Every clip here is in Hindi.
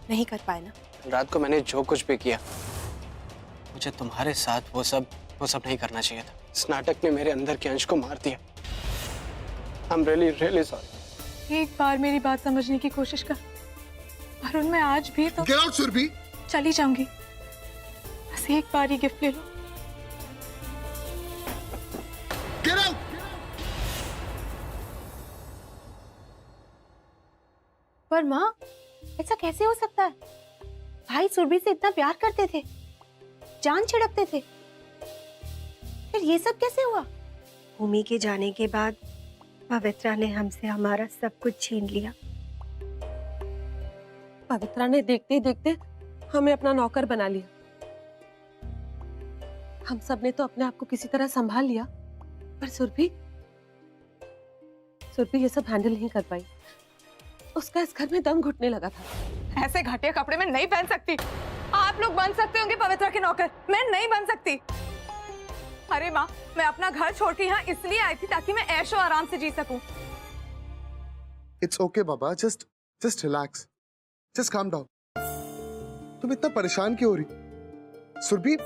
नहीं कर पाए ना। रात को मैंने जो कुछ भी किया, मुझे तुम्हारे साथ वो सब नहीं करना चाहिए था। इस नाटक ने मेरे अंदर के अंश को मार दिया। I'm really, really sorry। एक बार मेरी बात समझने की कोशिश कर वरुण, मैं आज भी तो Get out, सुरभि। चली जाऊंगी, बस एक बार ही गिफ्ट ले लो। Get out! पर माँ, ऐसा कैसे हो सकता है? भाई सुरभि से इतना प्यार करते थे, जान छिड़कते थे, फिर ये सब कैसे हुआ? भूमि के जाने के बाद पवित्रा ने हमसे हमारा सब कुछ छीन लिया। पवित्रा ने देखते ही देखते हमें अपना नौकर बना लिया। हम सब ने तो अपने आप को किसी तरह संभाल लिया, पर सुरभि ये सब हैंडल नहीं कर पाई। उसका इस घर में दम घुटने लगा था। ऐसे घटिया कपड़े मैं नहीं पहन सकती। आप लोग बन सकते होंगे पवित्रा के नौकर, मैं नहीं बन सकती। अरे माँ, मैं अपना घर छोड़ के यहाँ इसलिए आई थी ताकि मैं ऐशो आराम से जी सकूं। It's okay, Baba. Just relax. Just calm down. तुम इतना परेशान क्यों हो रही? सुरभि,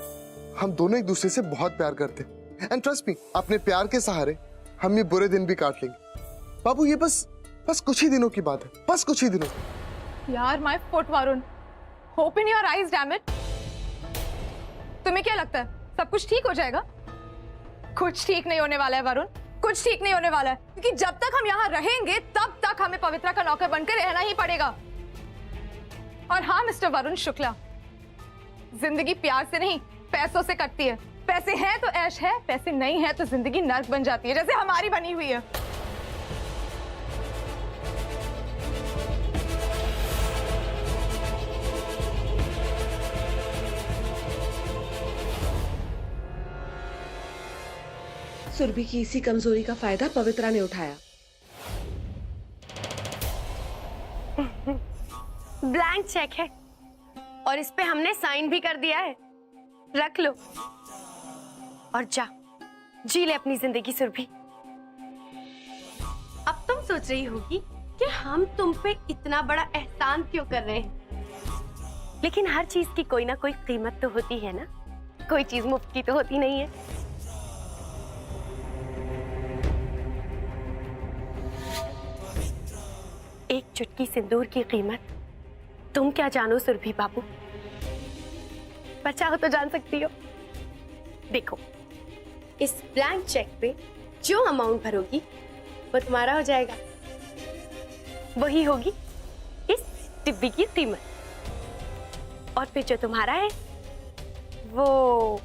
हम दोनों एक दूसरे से बहुत प्यार करते हैं। And trust me, अपने प्यार के सहारे हम ये बुरे दिन भी काट लेंगे। बाबू, ये बस कुछ ही दिनों की बात है, बस कुछ ही दिनों। यार, my foot, Varun. Open your eyes, damn it। तुम्हें क्या लगता है सब कुछ ठीक हो जाएगा? कुछ ठीक नहीं होने वाला है वरुण, कुछ ठीक नहीं होने वाला है, क्योंकि जब तक हम यहाँ रहेंगे तब तक हमें पवित्रा का नौकर बनकर रहना ही पड़ेगा। और हाँ मिस्टर वरुण शुक्ला, जिंदगी प्यार से नहीं पैसों से कटती है। पैसे हैं तो ऐश है, पैसे नहीं है तो जिंदगी नर्क बन जाती है, जैसे हमारी बनी हुई है। सुरभि की इसी कमजोरी का फायदा पवित्रा ने उठाया। ब्लैंक चेक है और इस पे हमने साइन भी कर दिया है। रख लो और जा जी ले अपनी जिंदगी सुरभि। अब तुम सोच रही होगी कि हम तुम पे इतना बड़ा एहसान क्यों कर रहे हैं, लेकिन हर चीज की कोई ना कोई कीमत तो होती है ना। कोई चीज मुफ्त की तो होती नहीं है। एक चुटकी सिंदूर की कीमत तुम क्या जानो सुरभि बाबू, पर चाहो तो जान सकती हो। देखो, इस ब्लैंक चेक पे जो अमाउंट भरोगी वो तुम्हारा हो जाएगा। वही होगी इस डिब्बी की कीमत, और फिर जो तुम्हारा है वो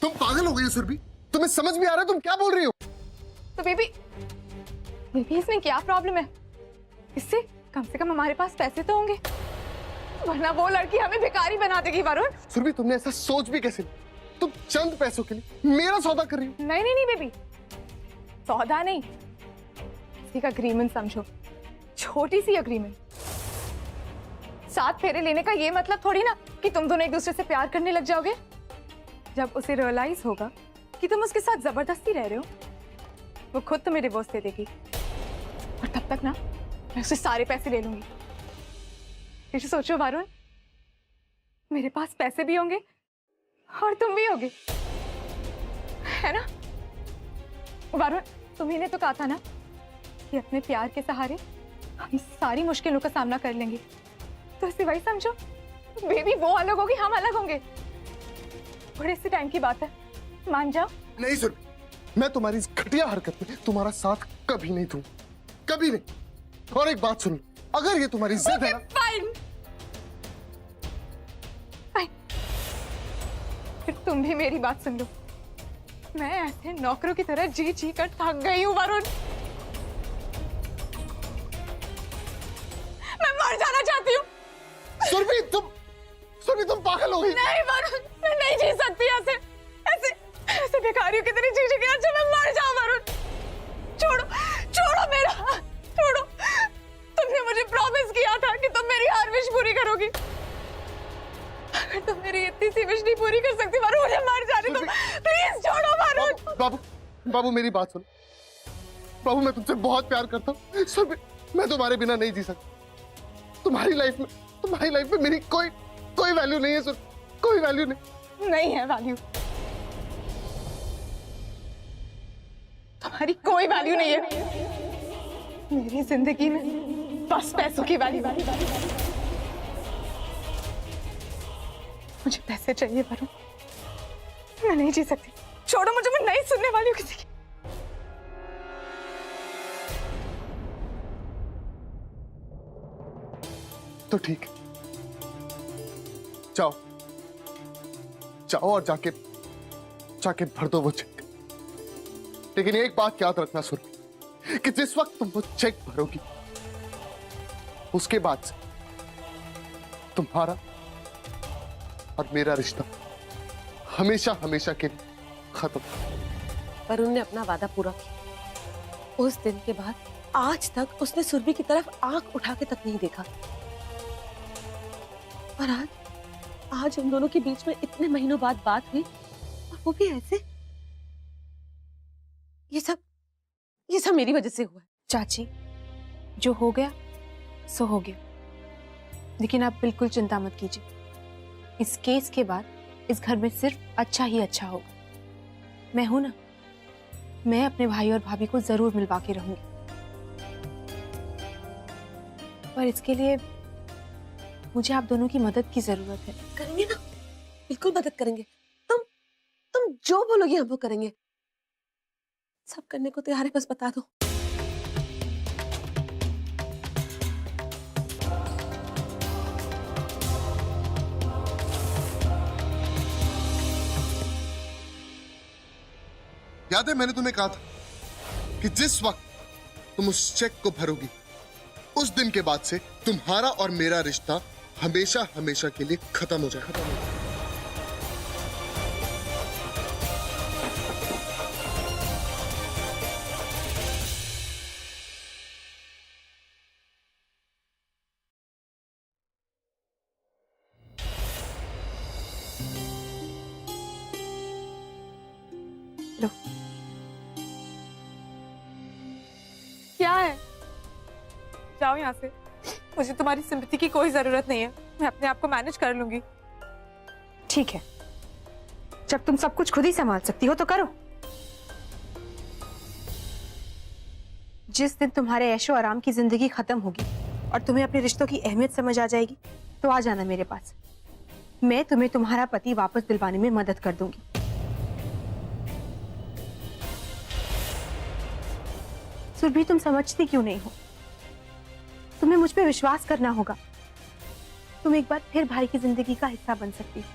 तुम पागल हो गई हो सुरभि? तुम्हें समझ भी आ रहा है तुम क्या बोल रही हो? तो बेबी इसमें क्या प्रॉब्लम है? इससे कम से कम हमारे पास पैसे तो होंगे, वरना वो लड़की हमें भिखारी बना देगी वरुण। सुरभि, तुमने ऐसा सोच भी कैसे? तुम चंद पैसों के लिए मेरा सौदा कर रही हो? नहीं बेबी, सौदा नहीं, एक अग्रीमेंट समझो, छोटी सी अग्रीमेंट। 7 फेरे लेने का ये मतलब थोड़ी ना कि तुम दोनों एक दूसरे से प्यार करने लग जाओगे। जब उसे रियलाइज होगा कि तुम उसके साथ जबरदस्ती रह रहे हो, वो खुद तुम्हें डिवोर्स दे देगी, और तब तक ना मैं उससे सारे पैसे ले लूंगी। फिर सोचो वरुण, मेरे पास पैसे भी होंगे और तुम भी होगे, है ना? वरुण, तुम्ही ने तो कहा था ना कि अपने प्यार के सहारे हम सारी मुश्किलों का सामना कर लेंगे, तो इसे वही समझो। बेबी वो अलग होगी, हम अलग होंगे। थोड़े से टाइम की बात है, मान जाओ। नहीं सुरभि, मैं तुम्हारी इस घटिया हरकत में तुम्हारा साथ कभी नहीं दूं, कभी नहीं। और एक बात सुनो, अगर ये तुम्हारी जिद है ना, फाइन, फिर तुम भी मेरी बात सुन लो। मैं ऐसे नौकरों की तरह जी जी कर थक गई हूँ वरुण, मैं मर जाना चाहती हूँ। सुरभि तुम पागल हो गई। नहीं वरुण, मैं नहीं जी सकती ऐसे ऐसे भिखारियों की तरह जी जी के। अच्छा मैं मर जाऊं वरुण, छोड़ो मेरा हाथ, छोड़ो। तुमने मुझे प्रॉमिस किया था कि तुम मेरी हर विश पूरी करोगी। तुम मेरी इतनी सी विश नहीं पूरी कर सकती वरुण, मुझे मार जाने दो प्लीज, छोड़ो वरुण। बाबू बाबू मेरी बात सुनो। बाबू मैं तुमसे बहुत प्यार करता हूँ सुरभि, मैं तुम्हारे बिना नहीं जी सकता। तुम्हारी लाइफ में मेरी कोई वैल्यू नहीं है सुरभि, कोई वैल्यू नहीं है वैल्यू, तुम्हारी कोई वैल्यू नहीं है मेरी जिंदगी में, बस पैसों की वैल्यू। मुझे पैसे चाहिए वरुण, मैं नहीं जी सकती, छोड़ो मुझे, मैं नहीं सुनने वाली हूँ किसी की। तो ठीक है, जाओ और जाके भर दो वो चेक। लेकिन एक बात याद रखना सुरभि, कि जिस वक्त तुम वो चेक भरोगी उसके बाद से तुम्हारा और मेरा रिश्ता हमेशा हमेशा के लिए खत्म। वरुण ने अपना वादा पूरा किया। उस दिन के बाद आज तक उसने सुरभि की तरफ आंख उठा के तक नहीं देखा। और आज हम दोनों के बीच में इतने महीनों बाद बात हुई, और वो भी ऐसे। ये सब मेरी वजह से हुआ है। चाची, जो हो गया सो हो गया, लेकिन आप बिल्कुल चिंता मत कीजिए। इस केस के बाद इस घर में सिर्फ अच्छा ही अच्छा होगा। मैं हूं ना, मैं अपने भाई और भाभी को जरूर मिलवा के रहूंगी, पर इसके लिए मुझे आप दोनों की मदद की जरूरत है। करेंगे ना, बिल्कुल मदद करेंगे। तुम जो बोलोगी हम वो करेंगे। सब करने को तैयार है, बस बता दो। याद है मैंने तुम्हें कहा था कि जिस वक्त तुम उस चेक को भरोगी उस दिन के बाद से तुम्हारा और मेरा रिश्ता हमेशा हमेशा के लिए खत्म हो जाएगा। लो, क्या है, जाओ यहाँ से, मुझे तुम्हारी सिंपैथी की कोई जरूरत नहीं है, मैं अपने आप को मैनेज कर लूंगी। ठीक है, जब तुम सब कुछ खुद ही संभाल सकती हो तो करो। जिस दिन तुम्हारे ऐशो आराम की जिंदगी खत्म होगी और तुम्हें अपने रिश्तों की अहमियत समझ आ जाएगी तो आ जाना मेरे पास। मैं तुम्हें तुम्हारा पति वापस दिलवाने में मदद कर दूंगी। सुरभि, तुम समझती क्यों नहीं हो? तुम्हें मुझ पे विश्वास करना होगा। तुम एक बार फिर भाई की जिंदगी का हिस्सा बन सकती हो।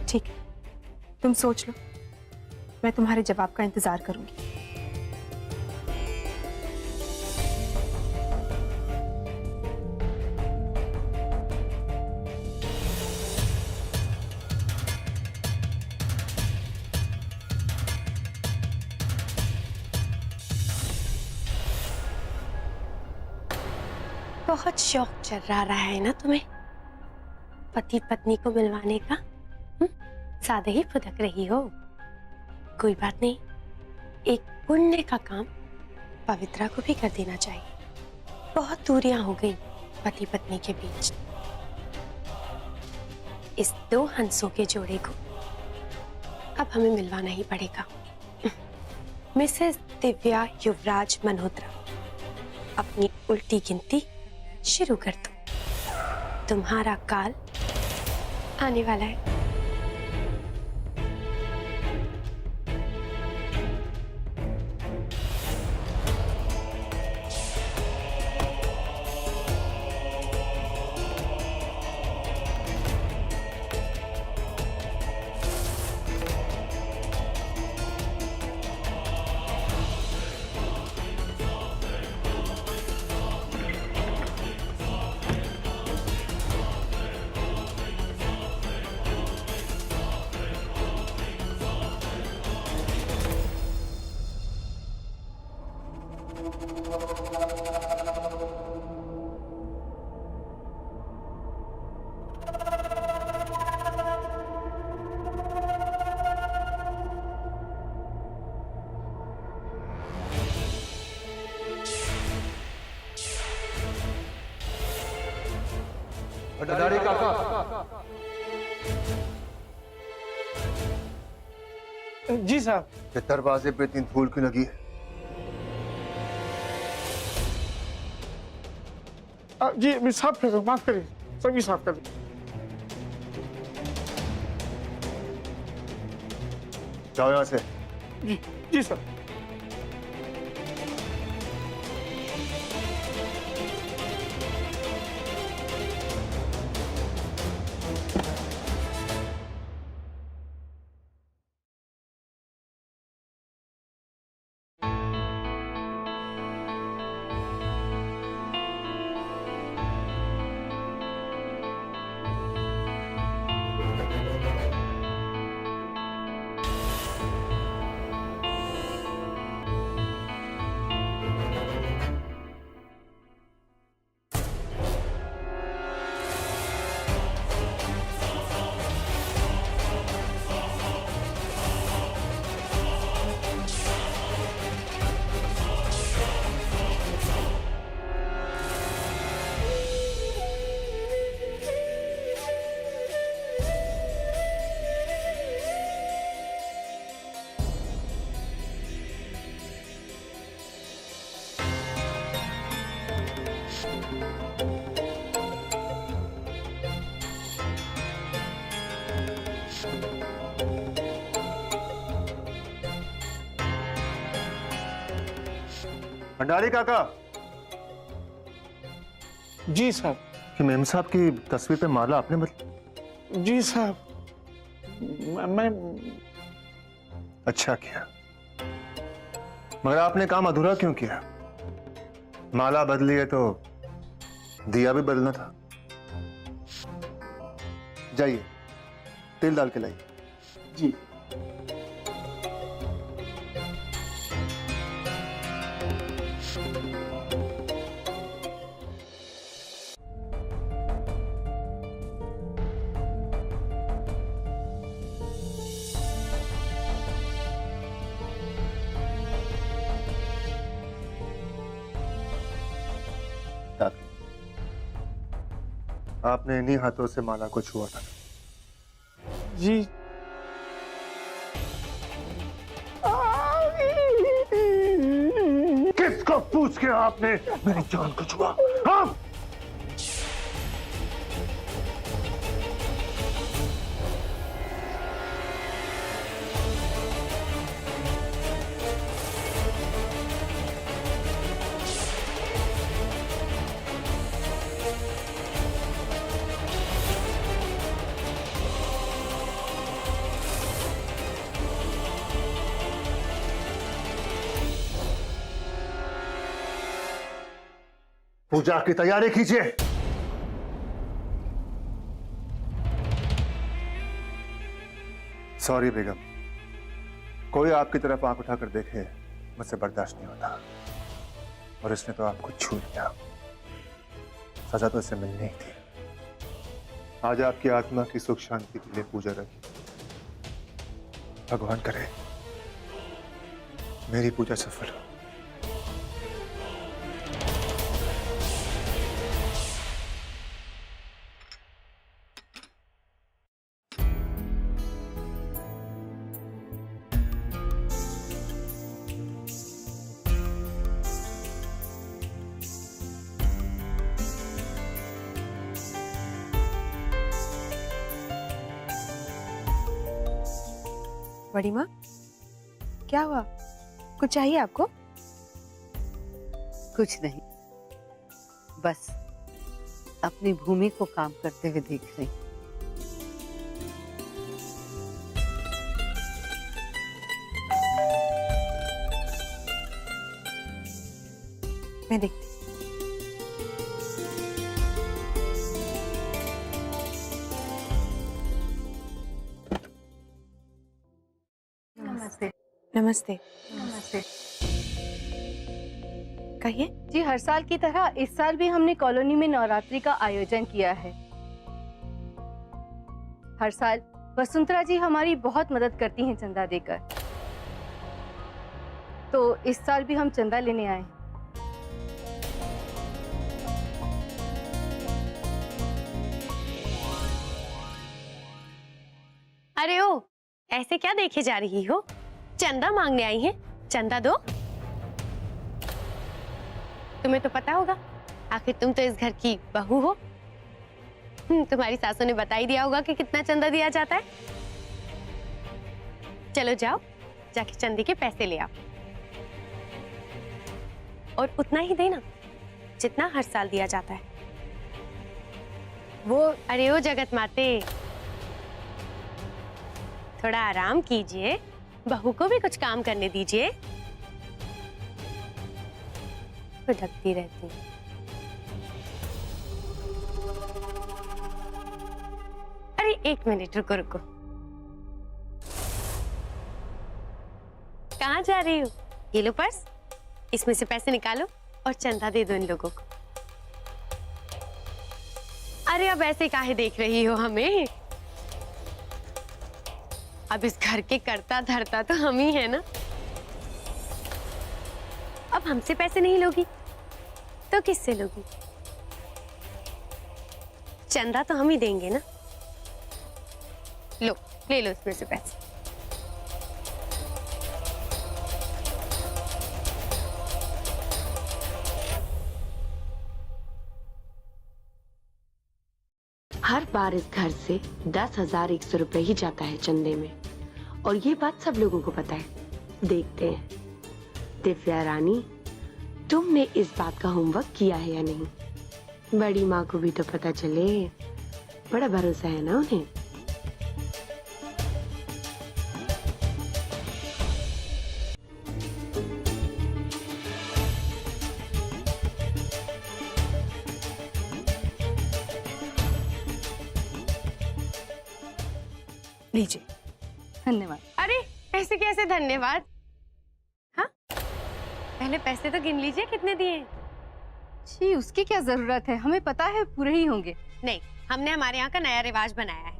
ठीक है, तुम सोच लो, मैं तुम्हारे जवाब का इंतजार करूंगी। बहुत शौक चल रहा है ना तुम्हें पति पत्नी को मिलवाने का? सादे ही फुदक रही हो। कोई बात नहीं, एक पुण्य का काम पवित्रा को भी कर देना चाहिए। बहुत दूरियां हो गई पति पत्नी के बीच। इस दो हंसों के जोड़े को अब हमें मिलवाना ही पड़ेगा। मिसेस दिव्या युवराज मल्होत्रा, अपनी उल्टी गिनती शुरू कर दो। तुम्हारा काल आने वाला है। भंडारी काका, जी साहब। ये दरवाजे पे इतनी धूल क्यों लगी है? जी साफ कर दो, माफ करिए, सभी साफ कर दो। जाओ यहाँ से। जी जी सर। भंडारी काका, जी साहब। कि मेम साहब की तस्वीर पे माला आपने बदली? जी साहब, मैं अच्छा किया, मगर आपने काम अधूरा क्यों किया? माला बदली है तो दिया भी बदलना था। जाइए, तेल डाल के लाइए। जी। आपने इन्हीं हाथों से माला को छुआ था। जी। किसको पूछ के आपने मेरी जान को छुआ? हाँ? पूजा की तैयारी कीजिए। सॉरी बेगम, कोई आपकी तरफ आंख उठाकर देखे मुझसे बर्दाश्त नहीं होता, और इसने तो आपको छू लिया। सजा तो इससे मिलनी ही थी। आज आपकी आत्मा की सुख शांति के लिए पूजा रखी। भगवान करे मेरी पूजा सफल हो। बड़ी माँ, क्या हुआ? कुछ चाहिए आपको? कुछ नहीं, बस अपनी भूमि को काम करते हुए देख रही। मैं देखती। नमस्ते। नमस्ते। नमस्ते कहिए। जी, हर साल की तरह इस साल भी हमने कॉलोनी में नवरात्रि का आयोजन किया है। हर साल वसुंधरा जी हमारी बहुत मदद करती हैं चंदा देकर, तो इस साल भी हम चंदा लेने आए हैं। अरे ओ, ऐसे क्या देखे जा रही हो? चंदा मांगने आई हैं, चंदा दो। तुम्हें तो पता होगा, आखिर तुम तो इस घर की बहू हो। तुम्हारी सासू ने बता ही दिया होगा कि कितना चंदा दिया जाता है। चलो जाओ, जाके चंदे के पैसे ले आओ, और उतना ही देना जितना हर साल दिया जाता है। वो अरे ओ जगत माते, थोड़ा आराम कीजिए, बहू को भी कुछ काम करने दीजिए। भटकती रहती है। अरे 1 मिनट रुको रुको, कहाँ जा रही हो? ये लो पर्स, इसमें से पैसे निकालो और चंदा दे दो इन लोगों को। अरे अब ऐसे काहे देख रही हो हमें? अब इस घर के करता धरता तो हम ही है ना। अब हमसे पैसे नहीं लोगी तो किससे लोगी? चंदा तो हम ही देंगे ना। लो, ले लो इसमें से पैसे। हर बार इस घर से 10,100 रुपए ही जाता है चंदे में, और ये बात सब लोगों को पता है। देखते हैं दिव्या रानी, तुमने इस बात का होमवर्क किया है या नहीं। बड़ी माँ को भी तो पता चले, बड़ा भरोसा है ना उन्हें। लीजिए। धन्यवाद। अरे ऐसे कैसे धन्यवाद? हाँ, पहले पैसे तो गिन लीजिए कितने दिए। जी, उसकी क्या जरूरत है, हमें पता है पूरे ही होंगे। नहीं, हमने हमारे यहाँ का नया रिवाज बनाया है।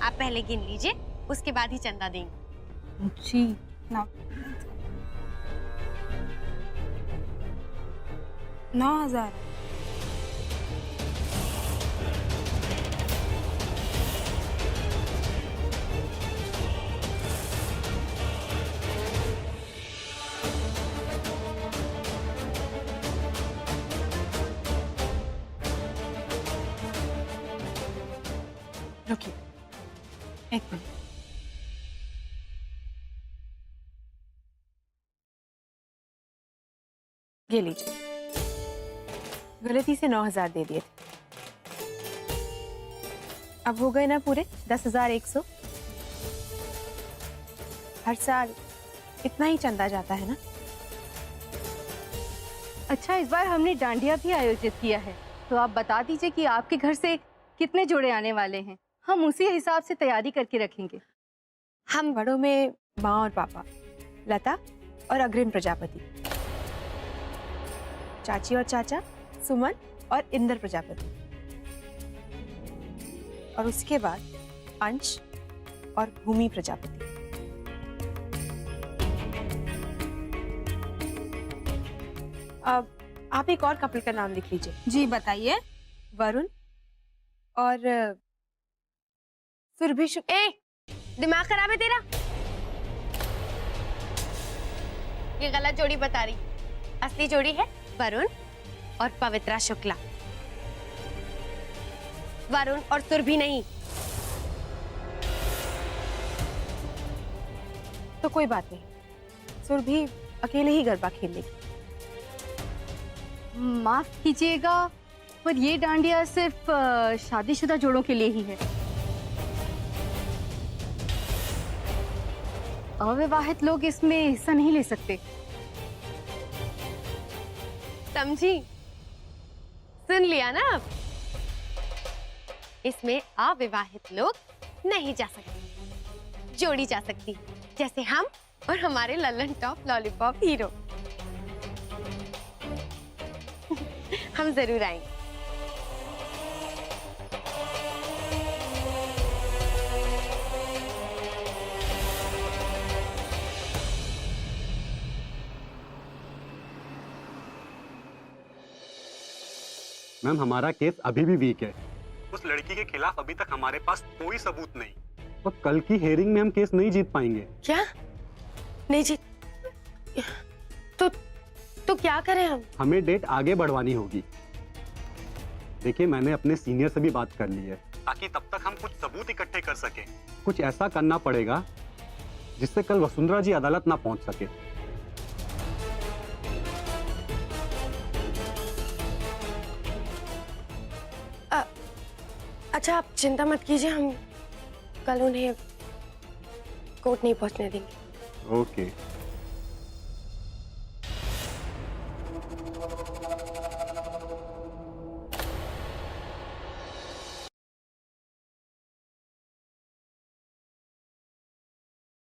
आप पहले गिन लीजिए, उसके बाद ही चंदा देंगे। जी ना, 9,000। रुकिए, 1 मिनट। ये लीजिए, गलती से 9,000 दे दिए थे। अब हो गए ना पूरे 10,100। हर साल इतना ही चंदा जाता है ना। अच्छा, इस बार हमने डांडिया भी आयोजित किया है, तो आप बता दीजिए कि आपके घर से कितने जोड़े आने वाले हैं, हम उसी हिसाब से तैयारी करके रखेंगे। हम बड़ों में माँ और पापा, लता और अग्रिम प्रजापति, चाची और चाचा सुमन और इंद्र प्रजापति, और उसके बाद अंश और भूमि प्रजापति। अब आप एक और कपल का नाम लिख लीजिए। जी बताइए। वरुण और सुरभि। ए, दिमाग खराब है तेरा? ये गलत जोड़ी बता रही। असली जोड़ी है वरुण और पवित्रा शुक्ला। वरुण और सुरभि नहीं। तो कोई बात नहीं, सुरभि अकेले ही गरबा खेल लेगी। माफ कीजिएगा, पर ये डांडिया सिर्फ शादीशुदा जोड़ों के लिए ही है। अविवाहित लोग इसमें हिस्सा नहीं ले सकते। समझी? सुन लिया ना आप? इसमें अविवाहित लोग नहीं जा सकते, जोड़ी जा सकती, जैसे हम और हमारे लल्लन टॉप लॉलीपॉप हीरो। हम जरूर आएंगे। मैम, हमारा केस अभी भी वीक है। उस लड़की के खिलाफ अभी तक हमारे पास कोई सबूत नहीं। और कल की हेयरिंग में हम केस नहीं जीत पाएंगे। क्या? नहीं जी, तो क्या करें हम? हमें डेट आगे बढ़वानी होगी। देखिए, मैंने अपने सीनियर से भी बात कर ली है, ताकि तब तक हम कुछ सबूत इकट्ठे कर सकें। कुछ ऐसा करना पड़ेगा जिससे कल वसुंधरा जी अदालत ना पहुंच सके। अच्छा, आप चिंता मत कीजिए, हम कल उन्हें कोर्ट नहीं पहुंचने देंगे। ओके।